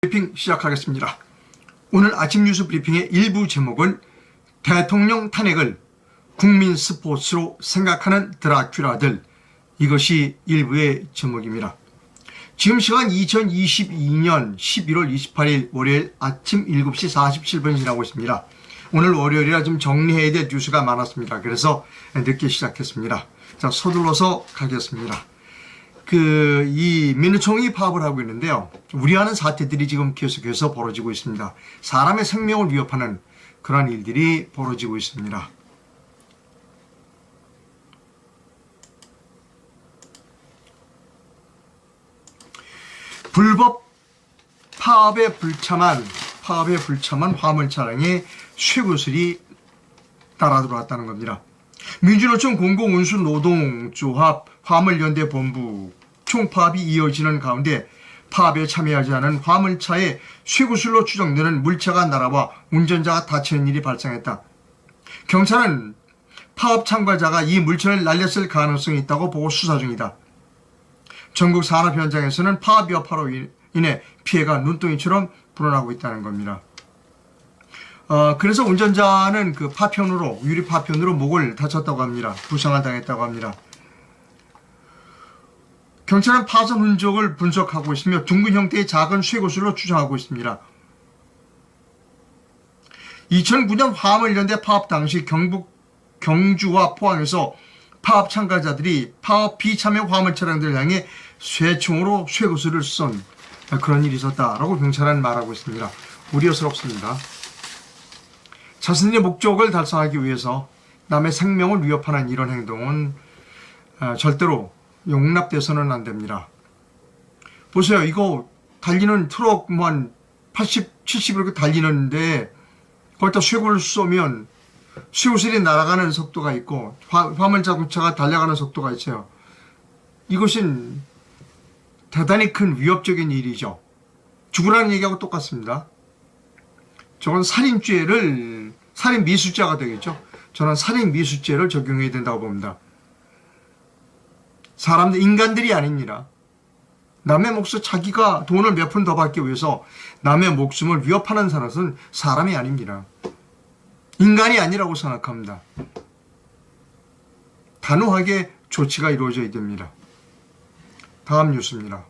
브리핑 시작하겠습니다. 오늘 아침 뉴스 브리핑의 일부 제목은 대통령 탄핵을 국민 스포츠로 생각하는 드라큘라들, 이것이 일부의 제목입니다. 지금 시간 2022년 11월 28일 월요일 아침 7시 47분이 지나고 있습니다. 오늘 월요일이라 좀 정리해야 될 뉴스가 많았습니다. 그래서 늦게 시작했습니다. 자, 서둘러서 가겠습니다. 이 민주총이 파업을 하고 있는데요. 우려하는 사태들이 지금 계속해서 벌어지고 있습니다. 사람의 생명을 위협하는 그러한 일들이 벌어지고 있습니다. 불법 파업에 불참한 화물 차량에 쇠구슬이 따라 들어왔다는 겁니다. 민주노총 공공운수노동조합 화물연대본부 총파업이 이어지는 가운데 파업에 참여하지 않은 화물차에 쇠구슬로 추정되는 물체가 날아와 운전자가 다치는 일이 발생했다. 경찰은 파업 참가자가 이 물체를 날렸을 가능성이 있다고 보고 수사 중이다. 전국 산업 현장에서는 파업 여파로 인해 피해가 눈덩이처럼 불어나고 있다는 겁니다. 그래서 운전자는 유리 파편으로 목을 다쳤다고 합니다. 부상을 당했다고 합니다. 경찰은 파손 흔적을 분석하고 있으며 둥근 형태의 작은 쇠구슬로 추정하고 있습니다. 2009년 화물연대 파업 당시 경주와 포항에서 파업 참가자들이 파업 비참여 화물 차량들을 향해 쇠총으로 쇠구슬을 쏜 그런 일이 있었다라고 경찰은 말하고 있습니다. 우려스럽습니다. 자신의 목적을 달성하기 위해서 남의 생명을 위협하는 이런 행동은 절대로 용납돼서는 안 됩니다. 보세요. 이거 달리는 트럭 한 80, 70 이렇게 달리는데 거기다 쇠구를 쏘면 쇠구슬이 날아가는 속도가 있고 화물자동차가 달려가는 속도가 있어요. 이것은 대단히 큰 위협적인 일이죠. 죽으라는 얘기하고 똑같습니다. 저건 살인 미수죄가 되겠죠. 저는 살인 미수죄를 적용해야 된다고 봅니다. 사람들, 인간들이 아닙니다. 남의 목숨, 자기가 돈을 몇 푼 더 받기 위해서 남의 목숨을 위협하는 사람은 사람이 아닙니다. 인간이 아니라고 생각합니다. 단호하게 조치가 이루어져야 됩니다. 다음 뉴스입니다.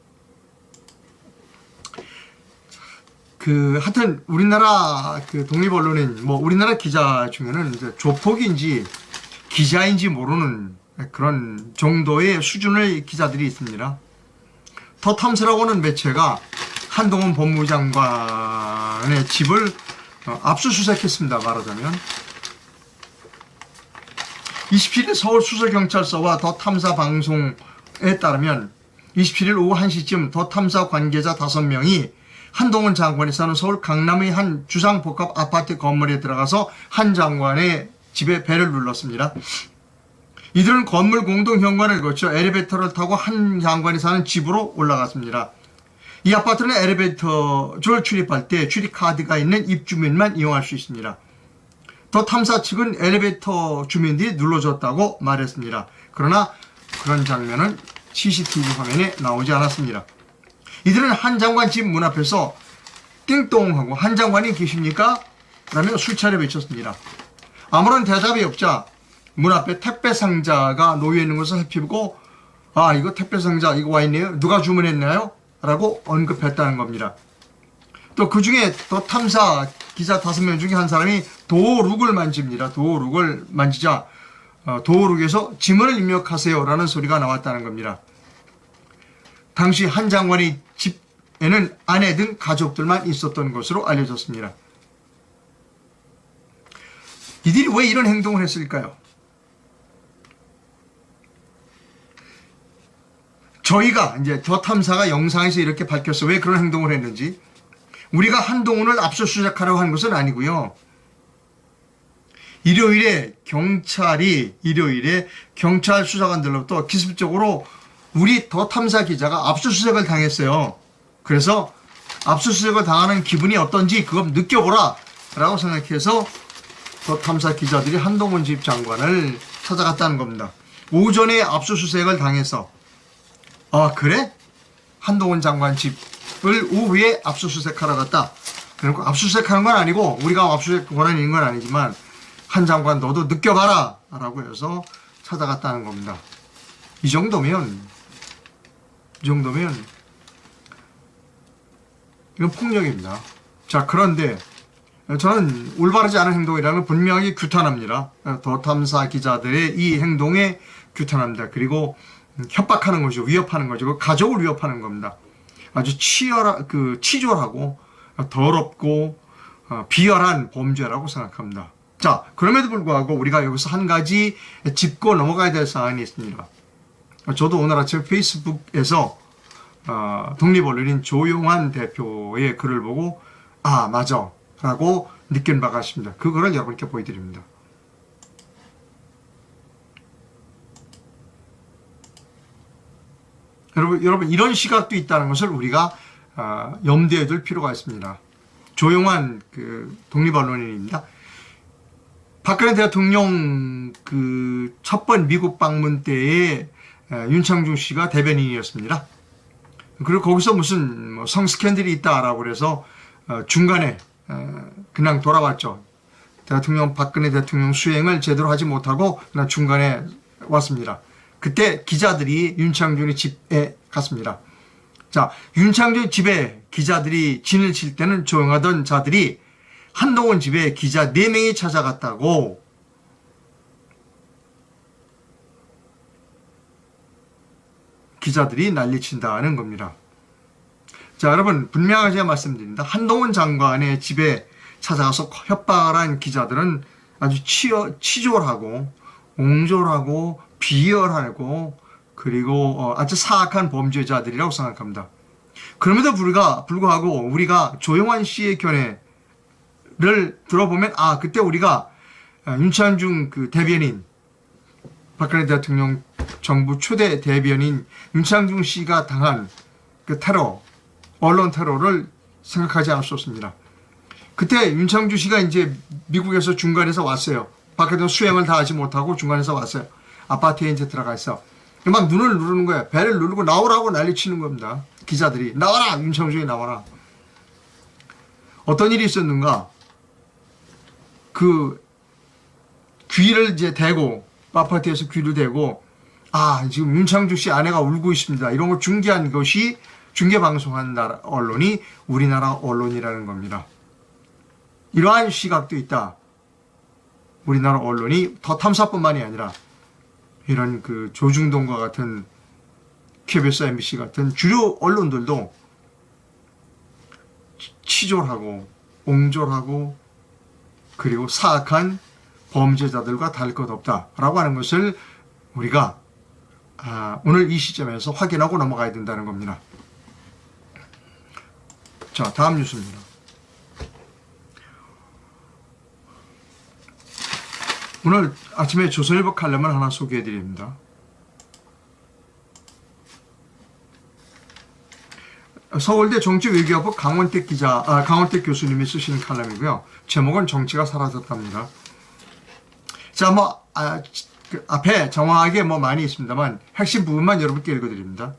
하여튼 우리나라 독립언론인, 우리나라 기자 중에는 이제 조폭인지 기자인지 모르는 그런 정도의 수준의 기자들이 있습니다. 더 탐스라고 하는 매체가 한동훈 법무장관의 집을 압수수색했습니다. 말하자면 27일 서울수서경찰서와 더 탐사 방송에 따르면 27일 오후 1시쯤 더 탐사 관계자 5명이 한동훈 장관이 사는 서울 강남의 한 주상복합 아파트 건물에 들어가서 한 장관의 집에 벨을 눌렀습니다. 이들은 건물 공동 현관을 거쳐 엘리베이터를 타고 한 장관이 사는 집으로 올라갔습니다. 이 아파트는 엘리베이터를 출입할 때 출입카드가 있는 입주민만 이용할 수 있습니다. 더 탐사 측은 엘리베이터 주민들이 눌러줬다고 말했습니다. 그러나 그런 장면은 CCTV 화면에 나오지 않았습니다. 이들은 한 장관 집 문 앞에서 띵동하고 한 장관이 계십니까? 라며 수차례 외쳤습니다. 아무런 대답이 없자 문 앞에 택배 상자가 놓여 있는 것을 살피고 이거 택배 상자 이거 와 있네요. 누가 주문했나요? 라고 언급했다는 겁니다. 또 그 중에 더 탐사 기자 5명 중에 한 사람이 도어룩을 만집니다. 도어룩을 만지자 도어룩에서 지문을 입력하세요 라는 소리가 나왔다는 겁니다. 당시 한 장관의 집에는 아내 등 가족들만 있었던 것으로 알려졌습니다. 이들이 왜 이런 행동을 했을까요? 저희가 이제 더 탐사가 영상에서 이렇게 밝혔어. 왜 그런 행동을 했는지. 우리가 한동훈을 압수수색하려고 한 것은 아니고요. 일요일에 경찰 수사관들로부터 기습적으로 우리 더 탐사 기자가 압수수색을 당했어요. 그래서 압수수색을 당하는 기분이 어떤지 그거 느껴보라 라고 생각해서 더 탐사 기자들이 한동훈 집 장관을 찾아갔다는 겁니다. 오전에 압수수색을 당해서 그래? 한동훈 장관 집 오후에 압수수색하러 갔다. 그리고 압수수색하는 건 아니고 우리가 압수수색 권한이 있는 건 아니지만 한 장관 너도 느껴봐라 라고 해서 찾아갔다는 겁니다. 이 정도면 이건 폭력입니다. 자, 그런데 저는 올바르지 않은 행동이라는 걸 분명히 규탄합니다. 더 탐사 기자들의 이 행동에 규탄합니다. 그리고 협박하는 것이고 위협하는 것이고 가족을 위협하는 겁니다. 아주 치졸하고 더럽고 비열한 범죄라고 생각합니다. 자, 그럼에도 불구하고 우리가 여기서 한 가지 짚고 넘어가야 될 사안이 있습니다. 저도 오늘 아침 페이스북에서 독립언론인 조용환 대표의 글을 보고 아 맞아 라고 느낀 바가 있습니다. 그거를 여러분께 보여드립니다. 여러분 이런 시각도 있다는 것을 우리가 염두에 둘 필요가 있습니다. 조용환 독립언론인입니다. 박근혜 대통령 첫 번 미국 방문 때에 윤창중 씨가 대변인이었습니다. 그리고 거기서 무슨 성 스캔들이 있다라고 그래서 중간에 그냥 돌아왔죠. 박근혜 대통령 수행을 제대로 하지 못하고 그냥 중간에 왔습니다. 그때 기자들이 윤창중의 집에 갔습니다. 자, 윤창중 집에 기자들이 진을 칠 때는 조용하던 자들이 한동훈 집에 기자 4명이 찾아갔다고 기자들이 난리친다는 겁니다. 자, 여러분 분명하게 말씀드립니다. 한동훈 장관의 집에 찾아가서 협박을 한 기자들은 아주 치졸하고 옹졸하고 비열하고 그리고 아주 사악한 범죄자들이라고 생각합니다. 그럼에도 불구하고 우리가 조용환 씨의 견해를 들어보면 그때 우리가 윤창중 대변인 박근혜 대통령 정부 초대 대변인 윤창중 씨가 당한 테러, 언론 테러를 생각하지 않을 수 없습니다. 그때 윤창중 씨가 이제 미국에서 중간에서 왔어요. 밖에도 수행을 다 하지 못하고 중간에서 왔어요. 아파트에 이제 들어가 있어. 막 눈을 누르는 거야. 배를 누르고 나오라고 난리치는 겁니다. 기자들이 나와라, 윤창중이 나와라. 어떤 일이 있었는가? 귀를 이제 대고 아파트에서 귀를 대고 지금 윤창중 씨 아내가 울고 있습니다. 이런 걸 중계한 것이 중계방송한 언론이 우리나라 언론이라는 겁니다. 이러한 시각도 있다. 우리나라 언론이 더 탐사뿐만이 아니라 이런 조중동과 같은 KBS, MBC 같은 주류 언론들도 치졸하고 옹졸하고 그리고 사악한 범죄자들과 다를 것 없다라고 하는 것을 우리가 오늘 이 시점에서 확인하고 넘어가야 된다는 겁니다. 자, 다음 뉴스입니다. 오늘 아침에 조선일보 칼럼을 하나 소개해 드립니다. 서울대 정치외교학부 강원택 교수님이 쓰신 칼럼이고요. 제목은 정치가 사라졌답니다. 자, 앞에 정확하게 많이 있습니다만 핵심 부분만 여러분께 읽어드립니다.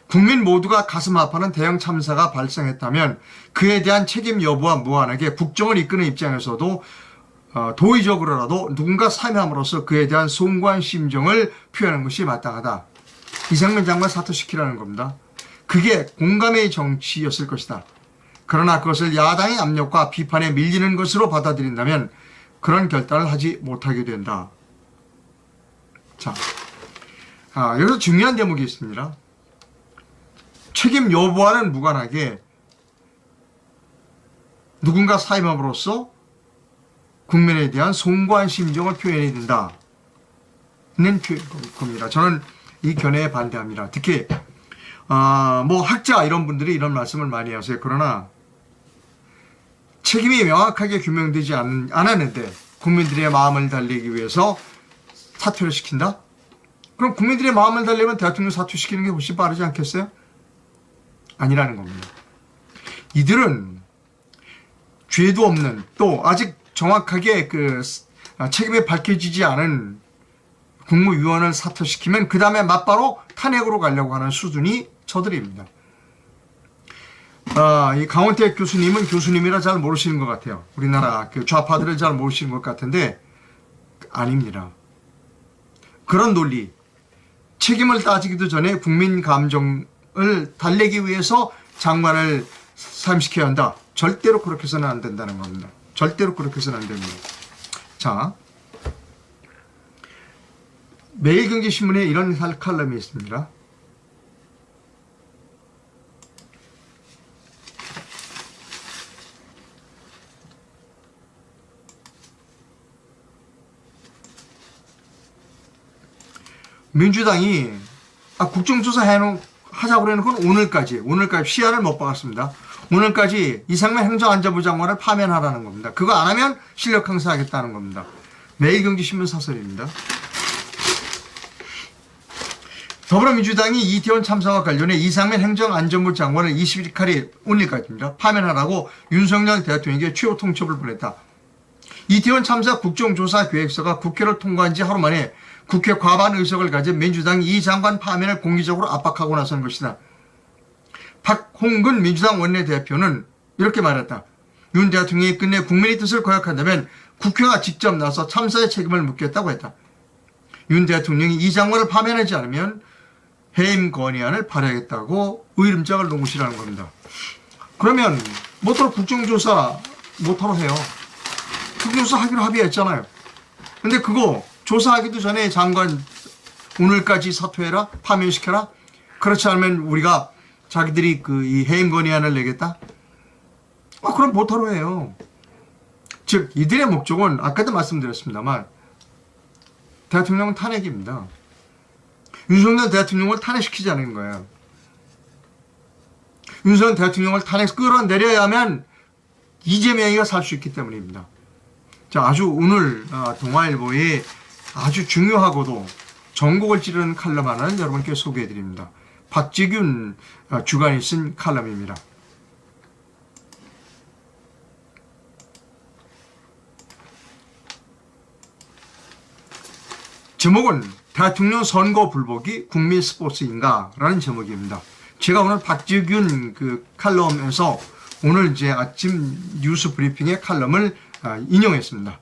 국민 모두가 가슴 아파하는 대형 참사가 발생했다면 그에 대한 책임 여부와 무관하게 국정을 이끄는 입장에서도 도의적으로라도 누군가 참여함으로써 그에 대한 송구한 심정을 표현하는 것이 마땅하다. 이상민 장관 사퇴시키라는 겁니다. 그게 공감의 정치였을 것이다. 그러나 그것을 야당의 압력과 비판에 밀리는 것으로 받아들인다면 그런 결단을 하지 못하게 된다. 자, 여기서 중요한 대목이 있습니다. 책임 여부와는 무관하게 누군가 사임함으로써 국민에 대한 송구한 심정을 표현해야 된다는 겁니다. 저는 이 견해에 반대합니다. 특히 학자 이런 분들이 이런 말씀을 많이 하세요. 그러나 책임이 명확하게 규명되지 않았는데 국민들의 마음을 달래기 위해서 사퇴를 시킨다? 그럼 국민들의 마음을 달래면 대통령 사퇴시키는 게 훨씬 빠르지 않겠어요? 아니라는 겁니다. 이들은 죄도 없는 또 아직 정확하게 책임이 밝혀지지 않은 국무위원을 사퇴시키면 그 다음에 맞바로 탄핵으로 가려고 하는 수준이 저들입니다. 이 강원택 교수님은 교수님이라 잘 모르시는 것 같아요. 우리나라 그 좌파들을 잘 모르시는 것 같은데 아닙니다. 그런 논리, 책임을 따지기도 전에 국민 감정을 달래기 위해서 장관을 사임시켜야 한다. 절대로 그렇게 해서는 안 된다는 겁니다. 절대로 그렇게 해서는 안 됩니다. 자, 매일경제신문에 이런 칼럼이 있습니다. 민주당이 국정조사 하자고 해놓고 오늘까지 시한을 못 박았습니다. 오늘까지 이상만 행정안전부 장관을 파면하라는 겁니다. 그거 안 하면 실력 행사하겠다는 겁니다. 매일경제신문 사설입니다. 더불어민주당이 이태원 참사와 관련해 이상만 행정안전부 장관을 21일까지 오늘까지입니다. 파면하라고 윤석열 대통령에게 최후 통첩을 보냈다. 이태원 참사 국정조사 계획서가 국회를 통과한 지 하루 만에 국회 과반 의석을 가진 민주당이 이 장관 파면을 공개적으로 압박하고 나선 것이다. 박홍근 민주당 원내대표는 이렇게 말했다. 윤 대통령이 끝내 국민의 뜻을 거역한다면 국회가 직접 나서 참사의 책임을 묻겠다고 했다. 윤 대통령이 이 장관을 파면하지 않으면 해임 건의안을 발의하겠다고 의름장을 놓은 것이라는 겁니다. 그러면 뭐더러 국정조사 못하러 해요. 국정조사 하기로 합의했잖아요. 근데 그거 조사하기도 전에 장관 오늘까지 사퇴해라, 파면시켜라. 그렇지 않으면 우리가 자기들이 이 해임 건의안을 내겠다. 그럼 못하러 해요. 즉 이들의 목적은 아까도 말씀드렸습니다만 대통령 탄핵입니다. 윤석열 대통령을 탄핵시키자는 거예요. 윤석열 대통령을 끌어내려야만 이재명이가 살 수 있기 때문입니다. 자, 아주 오늘 동아일보에 아주 중요하고도 전곡을 찌르는 칼럼 하나는 여러분께 소개해드립니다. 박지균 주간이 쓴 칼럼입니다. 제목은 대통령 선거 불복이 국민 스포츠인가? 라는 제목입니다. 제가 오늘 박지균 칼럼에서 오늘 이제 아침 뉴스 브리핑의 칼럼을 인용했습니다.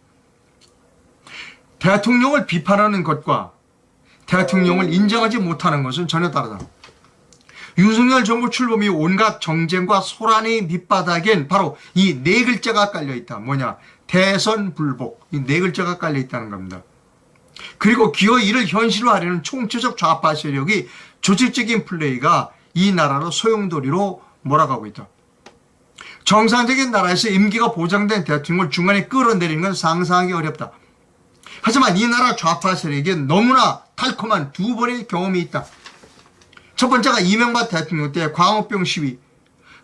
대통령을 비판하는 것과 대통령을 인정하지 못하는 것은 전혀 다르다. 윤석열 정부 출범이 온갖 정쟁과 소란의 밑바닥엔 바로 이 네 글자가 깔려있다. 뭐냐? 대선 불복. 이 네 글자가 깔려있다는 겁니다. 그리고 기어이 이를 현실화하려는 총체적 좌파 세력이 조직적인 플레이가 이 나라로 소용돌이로 몰아가고 있다. 정상적인 나라에서 임기가 보장된 대통령을 중간에 끌어내리는 건 상상하기 어렵다. 하지만 이 나라 좌파 세력에겐 너무나 달콤한 두 번의 경험이 있다. 첫 번째가 이명박 대통령 때 광우병 시위,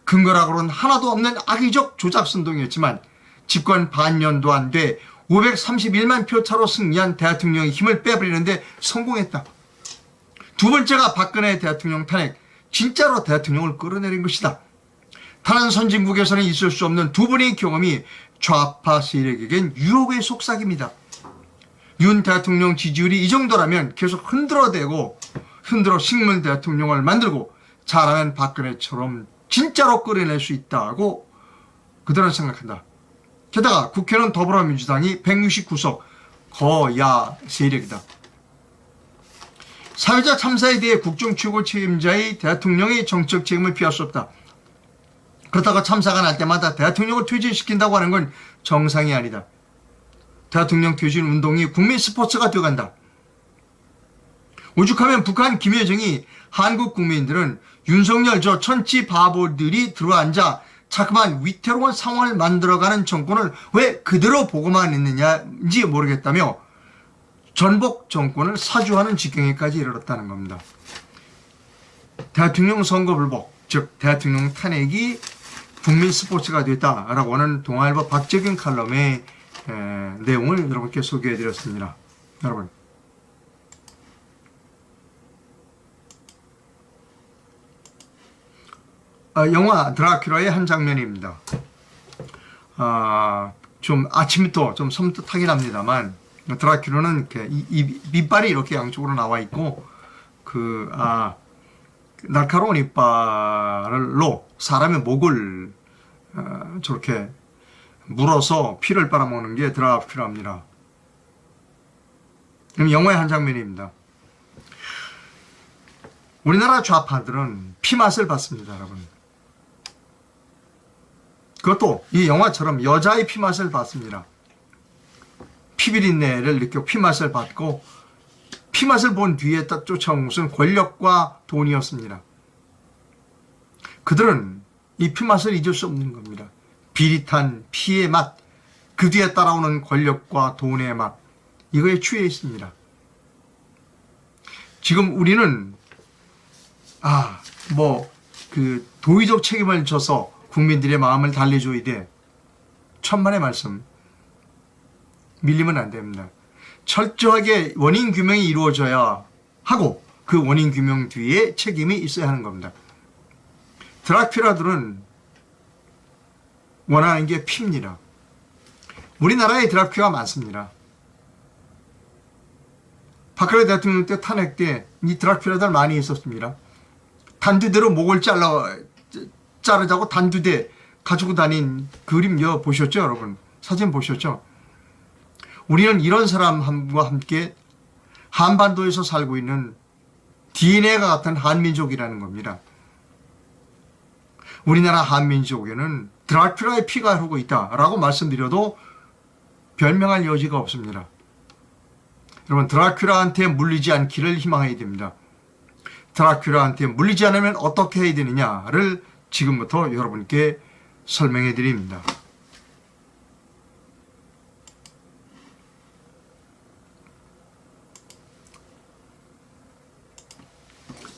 근거라고는 하나도 없는 악의적 조작선동이었지만 집권 반년도 안 돼 531만 표 차로 승리한 대통령의 힘을 빼버리는데 성공했다. 두 번째가 박근혜 대통령 탄핵, 진짜로 대통령을 끌어내린 것이다. 다른 선진국에서는 있을 수 없는 두 번의 경험이 좌파 세력에겐 유혹의 속삭입니다. 윤 대통령 지지율이 이 정도라면 계속 흔들어 식물 대통령을 만들고 잘하면 박근혜처럼 진짜로 끌어낼 수 있다고 그들은 생각한다. 게다가 국회는 더불어민주당이 169석 거야 세력이다. 사회자 참사에 대해 국정 최고 책임자의 대통령의 정책 책임을 피할 수 없다. 그렇다고 참사가 날 때마다 대통령을 퇴진시킨다고 하는 건 정상이 아니다. 대통령 퇴진 운동이 국민 스포츠가 되어간다. 오죽하면 북한 김여정이 한국 국민들은 윤석열 저 천치 바보들이 들어앉아 자꾸만 위태로운 상황을 만들어가는 정권을 왜 그대로 보고만 있느냐인지 모르겠다며 전복 정권을 사주하는 지경에까지 이르렀다는 겁니다. 대통령 선거 불복, 즉 대통령 탄핵이 국민 스포츠가 됐다라고 하는 동아일보 박재균 칼럼의 내용을 여러분께 소개해드렸습니다. 여러분, 영화 드라큘라의 한 장면입니다. 좀 아침부터 좀 섬뜩하긴 합니다만 드라큘라는 이렇게 밑발이 이렇게 양쪽으로 나와 있고 날카로운 이빨로 사람의 목을 저렇게 물어서 피를 빨아먹는 게 드라큘라입니다. 그럼 영화의 한 장면입니다. 우리나라 좌파들은 피맛을 봤습니다, 여러분. 그것도 이 영화처럼 여자의 피맛을 봤습니다. 피비린내를 느끼고 피맛을 받고 피맛을 본 뒤에 딱 쫓아온 것은 권력과 돈이었습니다. 그들은 이 피맛을 잊을 수 없는 겁니다. 비릿한 피의 맛, 그 뒤에 따라오는 권력과 돈의 맛, 이거에 취해 있습니다. 지금 우리는 그 도의적 책임을 져서 국민들의 마음을 달래줘야 돼. 천만의 말씀. 밀리면 안 됩니다. 철저하게 원인 규명이 이루어져야 하고 그 원인 규명 뒤에 책임이 있어야 하는 겁니다. 드라큘라들은 원하는 게 피입니다. 우리나라에 드라큘라가 많습니다. 박근혜 대통령 때 탄핵 때 이 드라큘라들 많이 있었습니다. 단두대로 목을 자르자고 단두대 가지고 다닌 그림 보셨죠, 여러분? 사진 보셨죠? 우리는 이런 사람과 함께 한반도에서 살고 있는 DNA가 같은 한민족이라는 겁니다. 우리나라 한민족에는 드라큘라의 피가 흐르고 있다라고 말씀드려도 변명할 여지가 없습니다. 여러분, 드라큘라한테 물리지 않기를 희망해야 됩니다. 드라큘라한테 물리지 않으면 어떻게 해야 되느냐를 지금부터 여러분께 설명해 드립니다.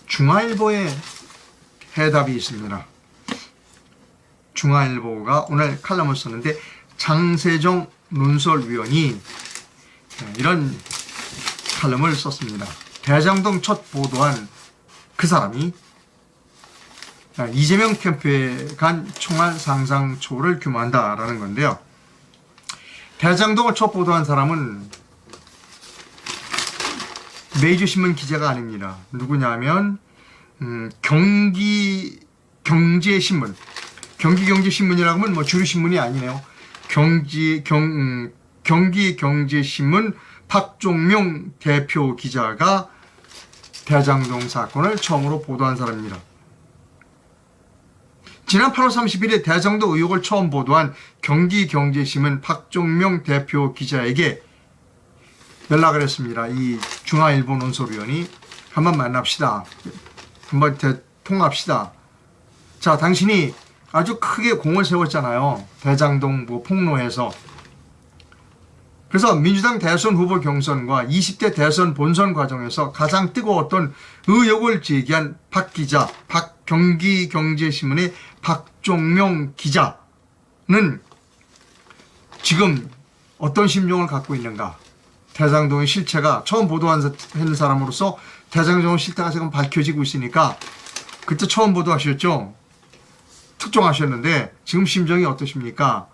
중앙일보에 해답이 있습니다. 중앙일보가 오늘 칼럼을 썼는데 장세정 논설위원이 이런 칼럼을 썼습니다. 대장동 첫 보도한 그 사람이 이재명 캠프에 간 총알 상상초를 규모한다라는 건데요. 대장동을 첫 보도한 사람은 메이저신문 기자가 아닙니다. 누구냐면 경기경제신문. 경기경제신문이라고 하면 주류신문이 아니네요. 경기경제신문 박종명 대표 기자가 대장동 사건을 처음으로 보도한 사람입니다. 지난 8월 30일에 대장동 의혹을 처음 보도한 경기경제신문 박종명 대표 기자에게 연락을 했습니다. 이 중앙일보 논설위원이 한번 만납시다. 한번 통합시다. 자, 당신이 아주 크게 공을 세웠잖아요. 대장동 폭로해서. 그래서 민주당 대선 후보 경선과 20대 대선 본선 과정에서 가장 뜨거웠던 의혹을 제기한 박 기자, 경기경제신문의 박종명 기자는 지금 어떤 심정을 갖고 있는가? 대장동의 실체가 처음 보도한 사람으로서 대장동의 실체가 지금 밝혀지고 있으니까 그때 처음 보도하셨죠? 특종하셨는데 지금 심정이 어떠십니까?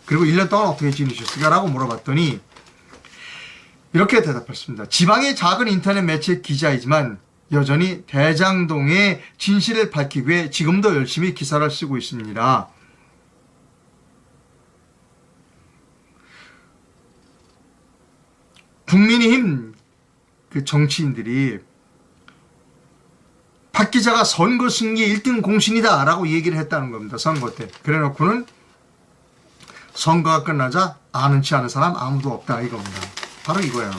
그리고 1년 동안 어떻게 지내셨을까? 라고 물어봤더니 이렇게 대답했습니다. 지방의 작은 인터넷 매체 기자이지만 여전히 대장동의 진실을 밝히기 위해 지금도 열심히 기사를 쓰고 있습니다. 국민의힘 그 정치인들이 박 기자가 선거 승리의 1등 공신이다 라고 얘기를 했다는 겁니다. 선거 때. 그래 놓고는 선거가 끝나자 아는 치 않은 사람 아무도 없다 이겁니다. 바로 이거예요.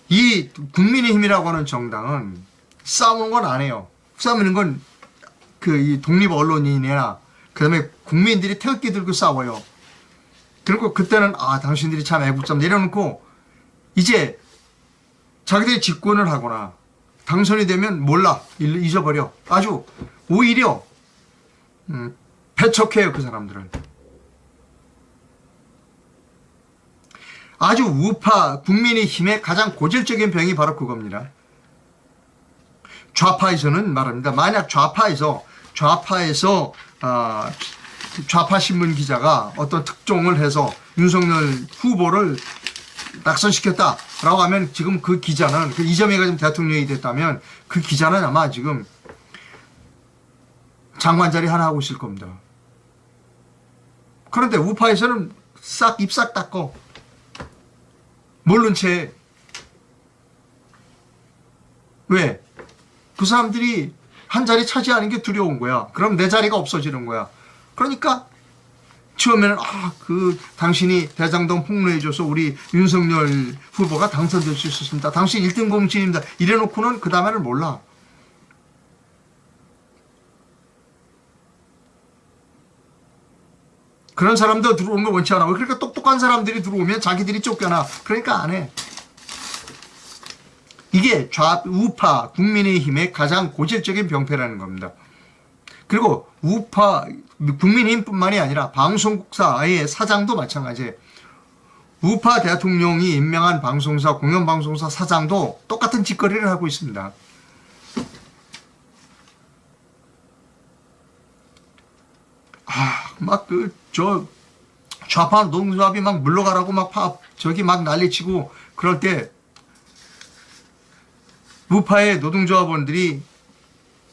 이 국민의힘이라고 하는 정당은 싸우는 건 안 해요. 싸우는 건 이 독립 언론인이나 그 다음에 국민들이 태극기 들고 싸워요. 그리고 그때는 당신들이 참 애국자 내려놓고 이제 자기들이 집권을 하거나 당선이 되면 몰라 잊어버려. 아주 오히려 배척해요. 그 사람들은. 아주 우파 국민의힘의 가장 고질적인 병이 바로 그겁니다. 좌파에서는 말합니다. 만약 좌파에서 좌파 신문 기자가 어떤 특종을 해서 윤석열 후보를 낙선시켰다. 라고 하면 지금 그 기자는, 그 이재명이가 지금 대통령이 됐다면 그 기자는 아마 지금 장관 자리 하나 하고 있을 겁니다. 그런데 우파에서는 싹 입 싹 닦고 모른 채. 왜? 그 사람들이 한 자리 차지하는 게 두려운 거야. 그럼 내 자리가 없어지는 거야. 그러니까 처음에는 당신이 대장동 폭로해줘서 우리 윤석열 후보가 당선될 수 있었습니다. 당신 1등 공신입니다. 이래놓고는 그 다음에는 몰라. 그런 사람도 들어오는 거 원치 않아. 그러니까 똑똑한 사람들이 들어오면 자기들이 쫓겨나. 그러니까 안 해. 이게 우파 국민의힘의 가장 고질적인 병폐라는 겁니다. 그리고 우파 국민의힘뿐만이 아니라 방송국사의 사장도 마찬가지예요. 우파 대통령이 임명한 방송사, 공영방송사 사장도 똑같은 짓거리를 하고 있습니다. 좌파 노동조합이 막 물러가라고 막 난리치고 그럴 때 우파의 노동조합원들이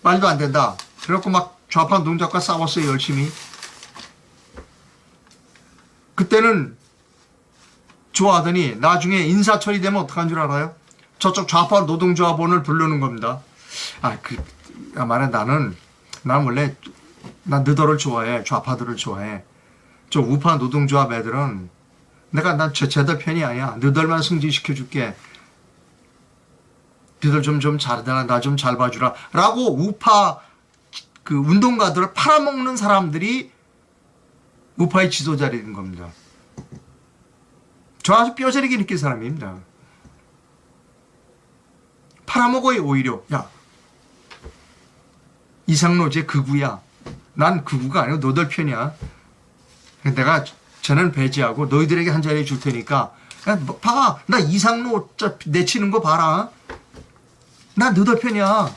말도 안 된다. 그래갖고 막 좌파 노동조합과 싸웠어요, 열심히. 그때는 좋아하더니 나중에 인사 처리되면 어떡한 줄 알아요? 저쪽 좌파 노동조합원을 부르는 겁니다. 나는 원래 난 너덜을 좋아해. 좌파들을 좋아해. 저 우파 노동조합 애들은 난 쟤들 편이 아니야. 너덜만 승진시켜줄게. 너들 좀 잘해라. 나 좀 잘 봐주라. 라고 우파 그 운동가들을 팔아먹는 사람들이 우파의 지도자가 된 겁니다. 저 아주 뼈저리게 느낀 사람입니다. 팔아먹어요, 오히려. 야, 이상로 쟤 극우야. 난 극우가 아니고 너들 편이야. 내가 쟤는 배제하고 너희들에게 한 자리 줄 테니까 봐. 나 이상로 내치는 거 봐라. 나 너들 편이야.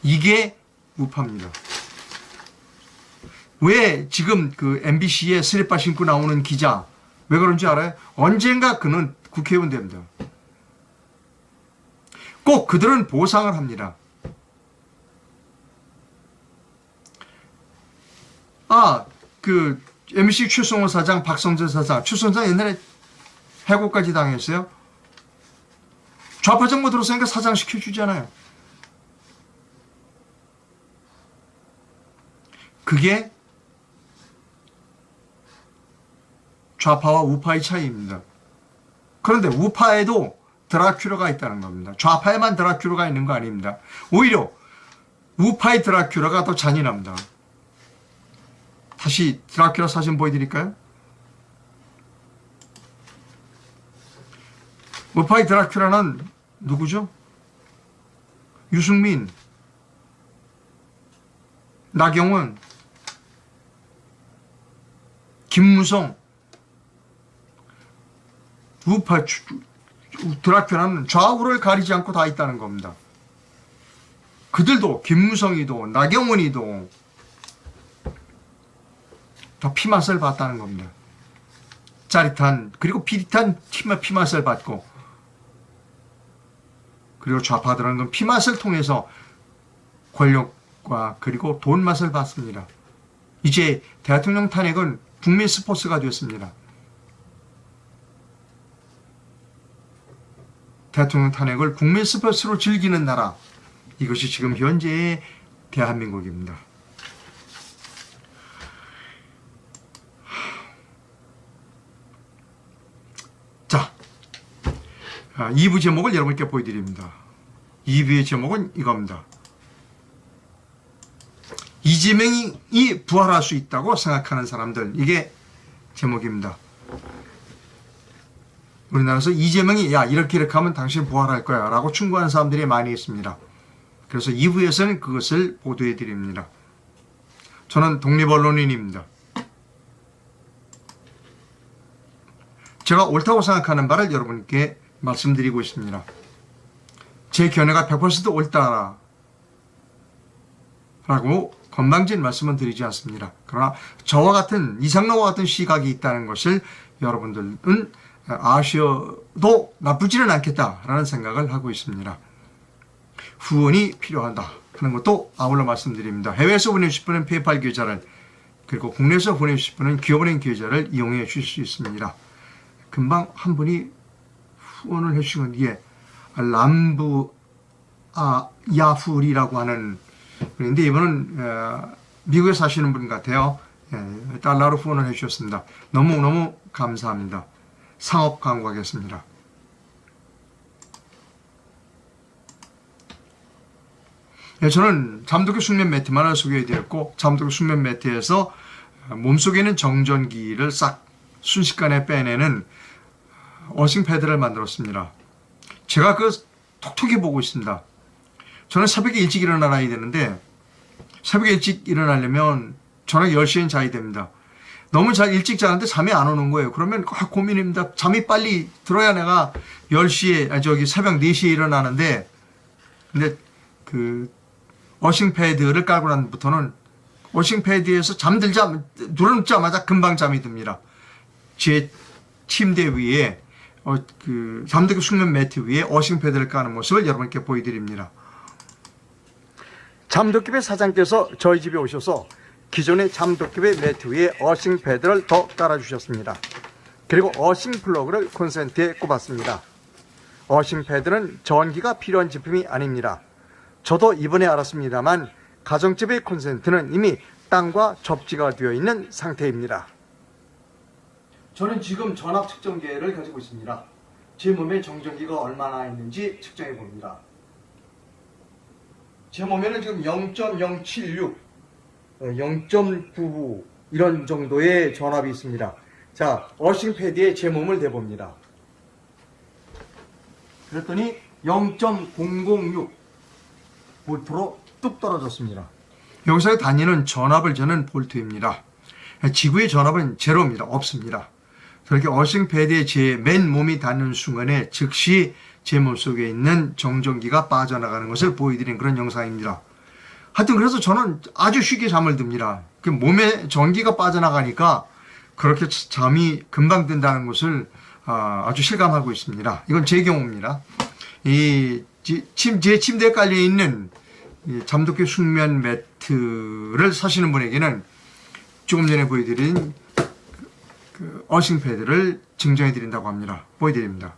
이게 우파입니다. 왜 지금 그 MBC에 슬리퍼 신고 나오는 기자 왜 그런지 알아요? 언젠가 그는 국회의원 됩니다. 꼭 그들은 보상을 합니다. 그 MBC 최성호 사장, 박성재 사장, 최성호 옛날에 해고까지 당했어요. 좌파 정부 들어서니까 사장 시켜주잖아요. 그게 좌파와 우파의 차이입니다. 그런데 우파에도 드라큘라가 있다는 겁니다. 좌파에만 드라큘라가 있는 거 아닙니다. 오히려 우파의 드라큘라가 더 잔인합니다. 다시 드라큘라 사진 보여드릴까요? 우파의 드라큘라는 누구죠? 유승민, 나경원, 김무성. 우파 드라큘라는 좌우를 가리지 않고 다 있다는 겁니다. 그들도 김무성이도 나경원이도 다 피맛을 봤다는 겁니다. 짜릿한 그리고 비릿한 피맛을 받고, 그리고 좌파들은 그 피맛을 통해서 권력과 그리고 돈 맛을 받습니다. 이제 대통령 탄핵은 국민 스포츠가 되었습니다. 대통령 탄핵을 국민 스포츠로 즐기는 나라, 이것이 지금 현재의 대한민국입니다. 자, 2부 제목을 여러분께 보여드립니다. 2부의 제목은 이겁니다. 이재명이 부활할 수 있다고 생각하는 사람들, 이게 제목입니다. 우리나라에서 이재명이 이렇게 하면 당신 부활할 거야 라고 충고하는 사람들이 많이 있습니다. 그래서 2부에서는 그것을 보도해 드립니다. 저는 독립언론인입니다. 제가 옳다고 생각하는 바를 여러분께 말씀드리고 있습니다. 제 견해가 100% 옳다라고 건방진 말씀은 드리지 않습니다. 그러나 저와 같은 이상로와 같은 시각이 있다는 것을 여러분들은 아쉬워도 나쁘지는 않겠다라는 생각을 하고 있습니다. 후원이 필요하다 하는 것도 아울러 말씀드립니다. 해외에서 보내주실 분은 페이팔 계좌를, 그리고 국내에서 보내주실 분은 기업은행 계좌를 이용해 주실 수 있습니다. 금방 한 분이 후원을 해주신 건 람부 야풀이라고 하는 분인데, 이분은 미국에 사시는 분 같아요. 달러로 후원을 해주셨습니다. 너무너무 감사합니다. 상업 광고하겠습니다. 저는 잠도교 숙면 매트만을 소개해드렸고, 잠도교 숙면 매트에서 몸속에 있는 정전기를 싹 순식간에 빼내는 어싱 패드를 만들었습니다. 제가 톡톡히 보고 있습니다. 저는 새벽에 일찍 일어나야 되는데, 새벽에 일찍 일어나려면 저녁 10시엔 자야 됩니다. 너무 일찍 자는데 잠이 안 오는 거예요. 그러면 고민입니다. 잠이 빨리 들어야 내가 10시에, 새벽 4시에 일어나는데, 근데 어싱 패드를 깔고 난부터는 어싱 패드에서 누르자마자 금방 잠이 듭니다. 제 침대 위에, 잠들기 숙면 매트 위에 어싱 패드를 까는 모습을 여러분께 보여드립니다. 잠도깨비 사장께서 저희 집에 오셔서 기존의 잠도깨비 매트 위에 어싱 패드를 더 깔아주셨습니다. 그리고 어싱 플러그를 콘센트에 꼽았습니다. 어싱 패드는 전기가 필요한 제품이 아닙니다. 저도 이번에 알았습니다만 가정집의 콘센트는 이미 땅과 접지가 되어 있는 상태입니다. 저는 지금 전압 측정기를 가지고 있습니다. 제 몸에 정전기가 얼마나 있는지 측정해 봅니다. 제 몸에는 지금 0.076, 0.99 이런 정도의 전압이 있습니다. 자, 어싱 패드에 제 몸을 대봅니다. 그랬더니 0.006 볼트로 뚝 떨어졌습니다. 여기서의 단위는 전압을 재는 볼트입니다. 지구의 전압은 제로입니다. 없습니다. 그렇게 어싱 패드에 제 맨몸이 닿는 순간에 즉시 제 몸속에 있는 정전기가 빠져나가는 것을 보여드린 그런 영상입니다. 하여튼 그래서 저는 아주 쉽게 잠을 듭니다. 몸에 전기가 빠져나가니까 그렇게 잠이 금방 든다는 것을 아주 실감하고 있습니다. 이건 제 경우입니다. 제 침대에 깔려있는 잠도깨 숙면 매트를 사시는 분에게는 조금 전에 보여드린 어싱 패드를 증정해 드린다고 합니다. 보여드립니다.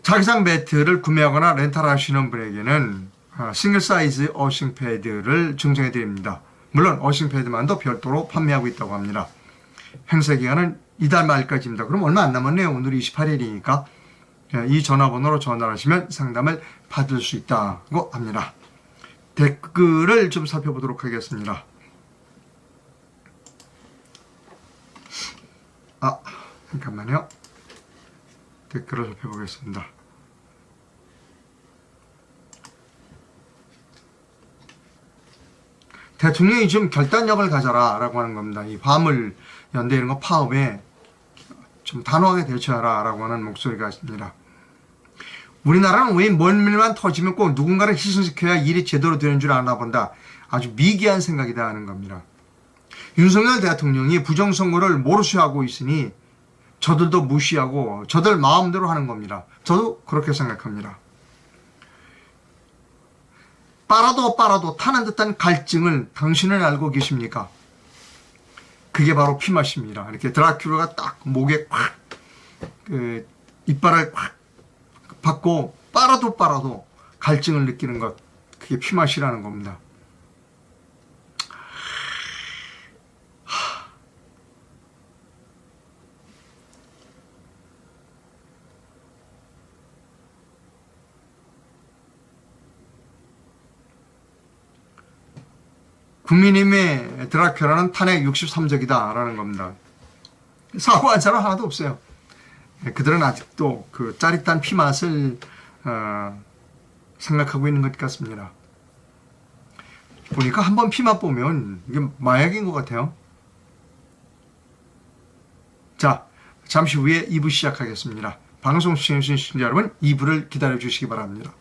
자기상 매트를 구매하거나 렌탈하시는 분에게는 싱글 사이즈 어싱 패드를 증정해 드립니다. 물론 어싱 패드만도 별도로 판매하고 있다고 합니다. 행사 기간은 이달 말까지입니다. 그럼 얼마 안 남았네요. 오늘이 28일이니까 이 전화번호로 전화를 하시면 상담을 받을 수 있다고 합니다. 댓글을 좀 살펴보도록 하겠습니다. 잠깐만요. 댓글을 살펴보겠습니다. 대통령이 좀 결단력을 가져라 라고 하는 겁니다. 이 화물 연대 이런 거 파업에 좀 단호하게 대처하라 라고 하는 목소리가 있습니다. 우리나라는 왜 먼 일만 터지면 꼭 누군가를 희생시켜야 일이 제대로 되는 줄 아나 본다. 아주 미개한 생각이다 하는 겁니다. 윤석열 대통령이 부정선거를 모르쇠하고 있으니 저들도 무시하고 저들 마음대로 하는 겁니다. 저도 그렇게 생각합니다. 빨아도 타는 듯한 갈증을 당신은 알고 계십니까? 그게 바로 피맛입니다. 이렇게 드라큘라가 딱 목에 콱 이빨을 콱 받고 빨아도 갈증을 느끼는 것, 그게 피맛이라는 겁니다. 국민의힘의 드라큘라는 탄핵 63적이다 라는 겁니다. 사과한 사람 하나도 없어요. 그들은 아직도 그 짜릿한 피맛을 생각하고 있는 것 같습니다. 보니까 한번 피맛 보면 이게 마약인 것 같아요. 자, 잠시 후에 2부 시작하겠습니다. 방송 시청해주신 시청자 여러분, 2부를 기다려 주시기 바랍니다.